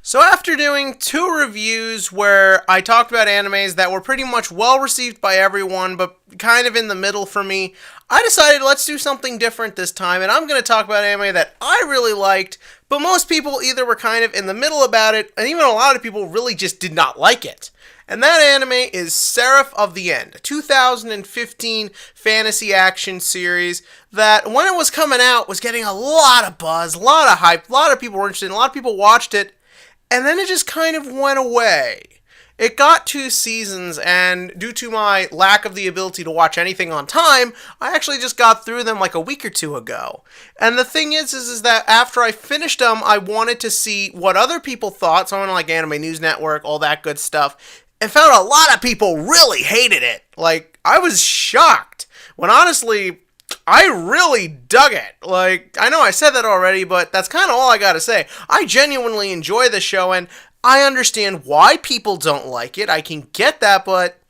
So after doing two reviews where I talked about animes that were pretty much well received by everyone, but kind of in the middle for me, I decided let's do something different this time, and I'm going to talk about anime that I really liked, but most people either were kind of in the middle about it, and even a lot of people really just did not like it. And that anime is Seraph of the End, a 2015 fantasy action series that, when it was coming out, was getting a lot of buzz, a lot of hype, a lot of people were interested, and a lot of people watched it, and then it just kind of went away. It got 2 seasons, and due to my lack of the ability to watch anything on time, I actually just got through them like a week or two ago. And the thing is that after I finished them, I wanted to see what other people thought, someone like Anime News Network, all that good stuff, and found a lot of people really hated it. Like, I was shocked, when honestly, I really dug it. Like, I know I said that already, but that's kind of all I gotta say. I genuinely enjoy the show, and I understand why people don't like it. I can get that, but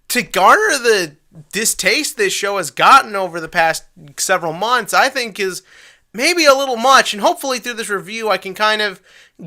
to garner the distaste this show has gotten over the past several months, I think is maybe a little much, and hopefully through this review I can kind of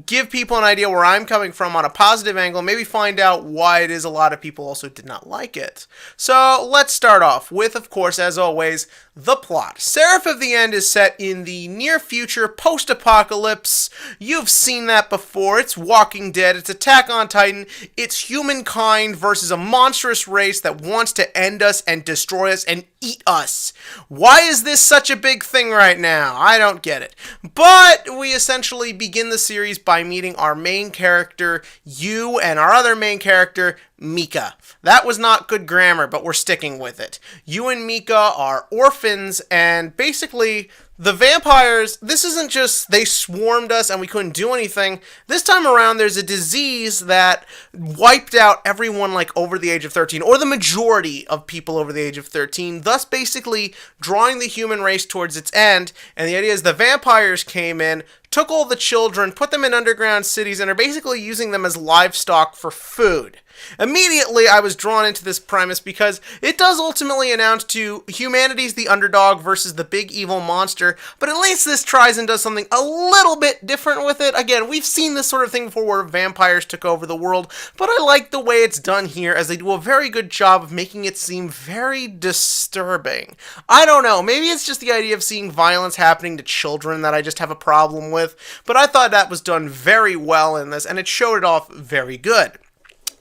give people an idea where I'm coming from on a positive angle, maybe find out why it is a lot of people also did not like it. So let's start off with, of course, as always, the plot. Seraph of the End is set in the near future post-apocalypse. You've seen that before. It's Walking Dead, it's Attack on Titan, it's humankind versus a monstrous race that wants to end us and destroy us and eat us. Why is this such a big thing right now? I don't get it. But we essentially begin the series by meeting our main character, Yu, and our other main character, Mika. That was not good grammar, but we're sticking with it. Yu and Mika are orphans, and basically, the vampires, this isn't just they swarmed us and we couldn't do anything. This time around, there's a disease that wiped out everyone like over the age of 13, or the majority of people over the age of 13, thus basically drawing the human race towards its end. And the idea is the vampires came in, took all the children, put them in underground cities, and are basically using them as livestock for food. Immediately, I was drawn into this premise because it does ultimately announce to humanity's the underdog versus the big evil monster, but at least this tries and does something a little bit different with it. Again, we've seen this sort of thing before where vampires took over the world, but I like the way it's done here as they do a very good job of making it seem very disturbing. I don't know, maybe it's just the idea of seeing violence happening to children that I just have a problem with, but I thought that was done very well in this, and it showed it off very good.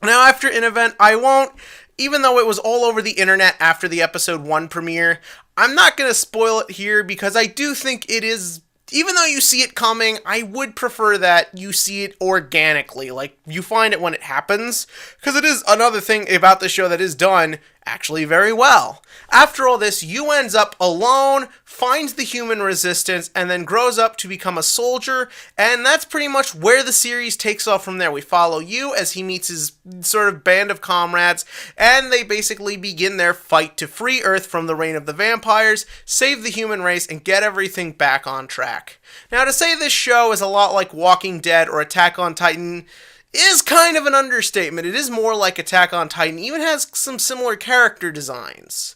Now, after an event, I won't, even though it was all over the internet after the episode 1 premiere, I'm not going to spoil it here because I do think it is, even though you see it coming, I would prefer that you see it organically, like you find it when it happens, because it is another thing about the show that is done actually very well. After all this, Yu ends up alone, finds the human resistance, and then grows up to become a soldier, and that's pretty much where the series takes off from there. We follow Yu as he meets his sort of band of comrades, and they basically begin their fight to free Earth from the reign of the vampires, save the human race, and get everything back on track. Now, to say this show is a lot like Walking Dead or Attack on Titan is kind of an understatement. It is more like Attack on Titan, even has some similar character designs.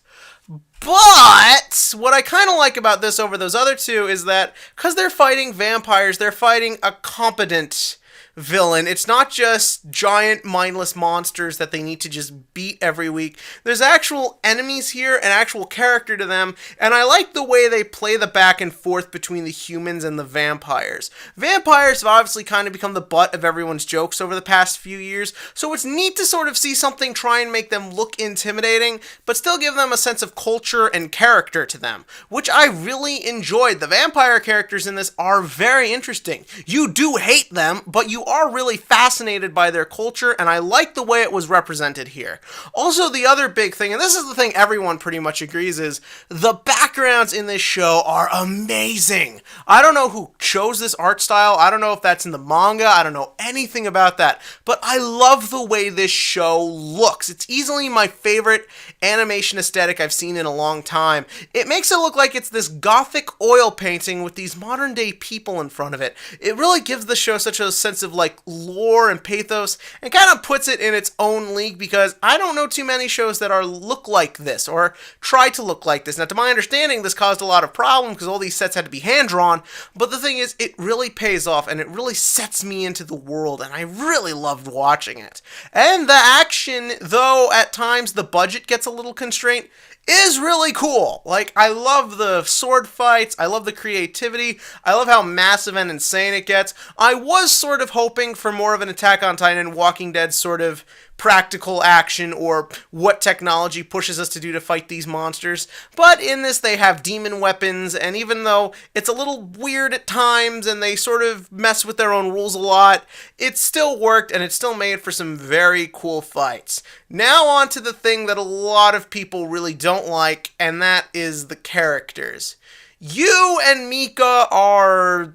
But what I kind of like about this over those other two is that because they're fighting vampires, they're fighting a competent villain. It's not just giant mindless monsters that they need to just beat every week. There's actual enemies here and actual character to them, and I like the way they play the back and forth between the humans and the vampires. Vampires have obviously kind of become the butt of everyone's jokes over the past few years, so it's neat to sort of see something try and make them look intimidating, but still give them a sense of culture and character to them, which I really enjoyed. The vampire characters in this are very interesting. You do hate them, but you are really fascinated by their culture, and I like the way it was represented here. Also, the other big thing, and this is the thing everyone pretty much agrees, is the backgrounds in this show are amazing. I don't know who chose this art style. I don't know if that's in the manga. I don't know anything about that, but I love the way this show looks. It's easily my favorite animation aesthetic I've seen in a long time. It makes it look like it's this gothic oil painting with these modern day people in front of it. It really gives the show such a sense of of like lore and pathos and kind of puts it in its own league, because I don't know too many shows that look like this or try to look like this. Now, to my understanding, this caused a lot of problems because all these sets had to be hand drawn, but the thing is, it really pays off and it really sets me into the world, and I really loved watching it. And the action, though at times the budget gets a little constrained, is really cool. Like, I love the sword fights, I love the creativity, I love how massive and insane it gets. I was sort of hoping for more of an Attack on Titan, Walking Dead sort of practical action, or what technology pushes us to do to fight these monsters. But in this, they have demon weapons, and even though it's a little weird at times and they sort of mess with their own rules a lot, it still worked and it still made for some very cool fights. Now on to the thing that a lot of people really don't like, and that is the characters. Yu and Mika are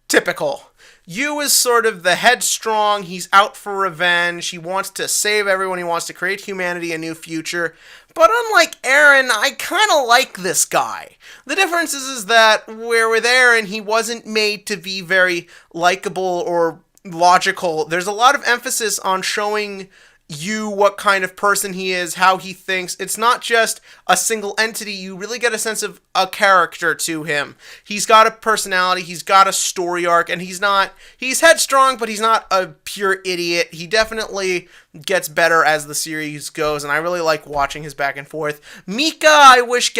typical. Yu is sort of the headstrong, he's out for revenge, he wants to save everyone, he wants to create humanity a new future. But unlike Eren, I kind of like this guy. The difference is that where with Eren, he wasn't made to be very likable or logical. There's a lot of emphasis on showing you what kind of person he is, how he thinks. It's not just a single entity. You really get a sense of a character to him. He's got a personality, he's got a story arc, and he's headstrong, but he's not a pure idiot. He definitely gets better as the series goes, and I really like watching his back and forth. Mika, I wish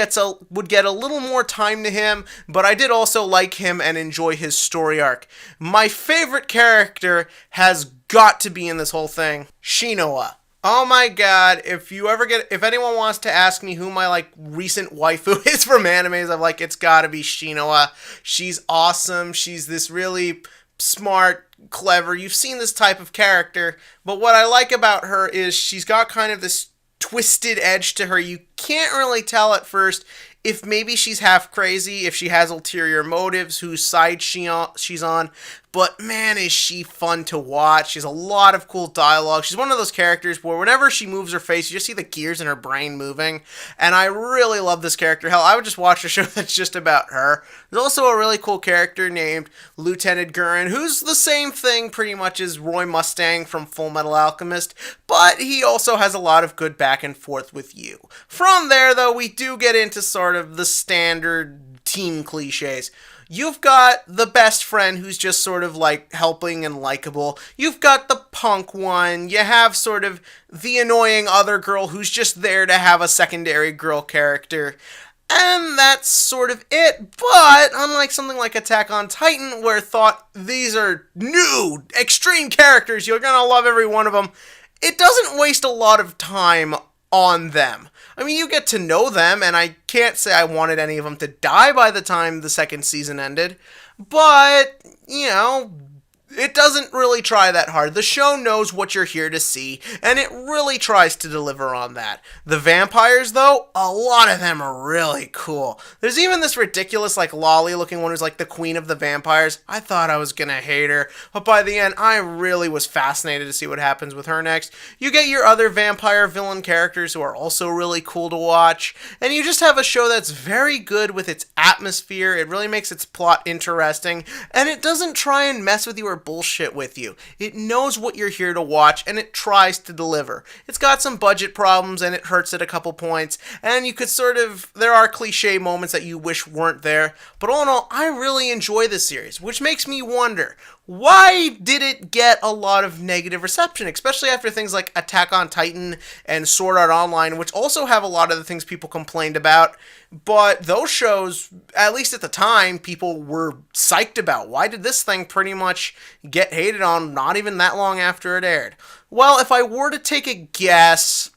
would get a little more time to him, but I did also like him and enjoy his story arc. My favorite character has got to be in this whole thing, Shinoa. Oh my god, if anyone wants to ask me who my like recent waifu is from animes, I'm like, it's gotta be Shinoa. She's awesome, she's this really smart, clever, you've seen this type of character, but what I like about her is she's got kind of this twisted edge to her. You can't really tell at first if maybe she's half crazy, if she has ulterior motives, whose side she's on. But man, is she fun to watch. She has a lot of cool dialogue. She's one of those characters where whenever she moves her face, you just see the gears in her brain moving. And I really love this character. Hell, I would just watch a show that's just about her. There's also a really cool character named Lieutenant Gurren, who's the same thing pretty much as Roy Mustang from Full Metal Alchemist, but he also has a lot of good back and forth with you. From there, though, we do get into sort of the standard team cliches. You've got the best friend who's just sort of like helping and likable. You've got the punk one. You have sort of the annoying other girl who's just there to have a secondary girl character. And that's sort of it. But unlike something like Attack on Titan, where these are new, extreme characters, you're gonna love every one of them, it doesn't waste a lot of time on them. I mean, you get to know them, and I can't say I wanted any of them to die by the time the second season ended, but, you know, it doesn't really try that hard. The show knows what you're here to see, and it really tries to deliver on that. The vampires, though, a lot of them are really cool. There's even this ridiculous, like, lolly-looking one who's like the queen of the vampires. I thought I was gonna hate her, but by the end, I really was fascinated to see what happens with her next. You get your other vampire villain characters who are also really cool to watch, and you just have a show that's very good with its atmosphere. It really makes its plot interesting, and it doesn't try and mess with you or bullshit with you. It knows what you're here to watch, and it tries to deliver. It's got some budget problems, and it hurts at a couple points, and there are cliche moments that you wish weren't there, but all in all, I really enjoy this series, which makes me wonder, why did it get a lot of negative reception, especially after things like Attack on Titan and Sword Art Online, which also have a lot of the things people complained about, but those shows, at least at the time, people were psyched about. Why did this thing pretty much get hated on not even that long after it aired? Well, if I were to take a guess,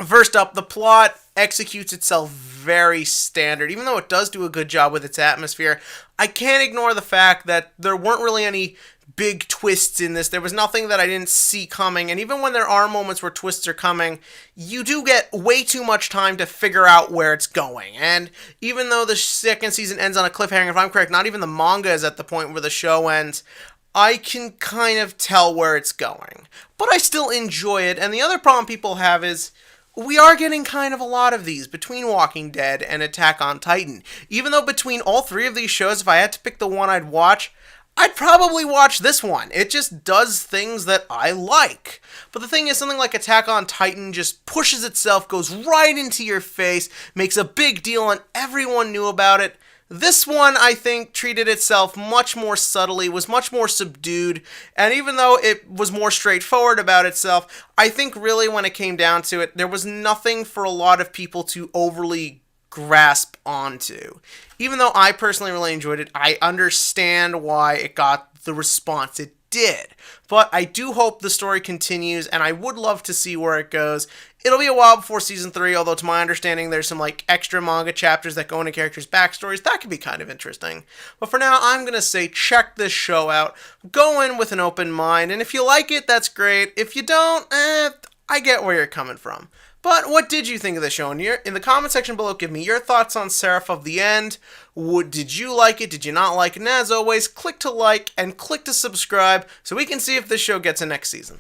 first up, the plot executes itself very standard. Even though it does do a good job with its atmosphere, I can't ignore the fact that there weren't really any big twists in this. There was nothing that I didn't see coming, and even when there are moments where twists are coming, you do get way too much time to figure out where it's going. And even though the second season ends on a cliffhanger, if I'm correct, not even the manga is at the point where the show ends, I can kind of tell where it's going. But I still enjoy it, and the other problem people have is we are getting kind of a lot of these between Walking Dead and Attack on Titan. Even though between all three of these shows, if I had to pick the one I'd watch, I'd probably watch this one. It just does things that I like. But the thing is, something like Attack on Titan just pushes itself, goes right into your face, makes a big deal, and everyone knew about it. This one, I think, treated itself much more subtly, was much more subdued, and even though it was more straightforward about itself, I think really when it came down to it, there was nothing for a lot of people to overly grasp onto. Even though I personally really enjoyed it, I understand why it got the response it did. But I do hope the story continues, and I would love to see where it goes. It'll be a while before season 3, although to my understanding there's some like extra manga chapters that go into characters' backstories. That could be kind of interesting. But for now, I'm going to say check this show out. Go in with an open mind, and if you like it, that's great. If you don't, I get where you're coming from. But what did you think of the show? In the comment section below, give me your thoughts on Seraph of the End. Did you like it? Did you not like it? And as always, click to like and click to subscribe so we can see if this show gets a next season.